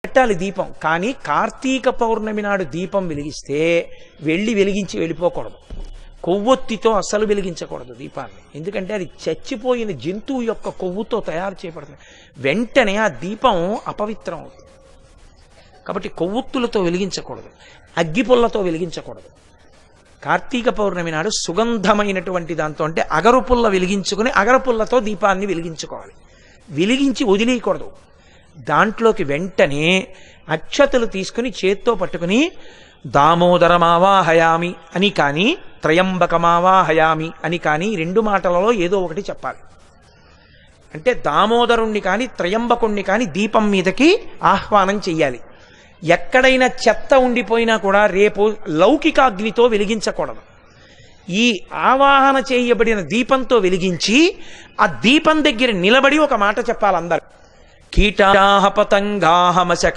పెట్టాలి దీపం. కానీ కార్తీక పౌర్ణమి నాడు దీపం వెలిగిస్తే వెలిగించి వెళ్ళిపోకూడదు. కొవ్వొత్తితో అస్సలు వెలిగించకూడదు దీపాన్ని. ఎందుకంటే అది చచ్చిపోయిన జంతువు యొక్క కొవ్వుతో తయారు చేయబడుతుంది. వెంటనే ఆ దీపం అపవిత్రం అవుతుంది. కాబట్టి కొవ్వొత్తులతో వెలిగించకూడదు, అగ్గిపుల్లతో వెలిగించకూడదు. కార్తీక పౌర్ణమి నాడు సుగంధమైనటువంటి దాంతో, అంటే అగరుపుల్ల వెలిగించుకుని అగరపుల్లతో దీపాన్ని వెలిగించుకోవాలి. వెలిగించి వదిలేయకూడదు. దాంట్లోకి వెంటనే అక్షతలు తీసుకుని చేత్తో పట్టుకుని దామోదరమావాహయామి అని కానీ త్రయంబకమావాహయామి అని కానీ రెండు మాటలలో ఏదో ఒకటి చెప్పాలి. అంటే దామోదరుణ్ణి కానీ త్రయంబకుణ్ణి కానీ దీపం మీదకి ఆహ్వానం చెయ్యాలి. ఎక్కడైనా చెత్త ఉండిపోయినా కూడా రేపు లౌకికాగ్నితో వెలిగించకూడదు. ఈ ఆవాహన చేయబడిన దీపంతో వెలిగించి ఆ దీపం దగ్గర నిలబడి ఒక మాట చెప్పాలి అందరు. కీటాహ పతంగాహ మశక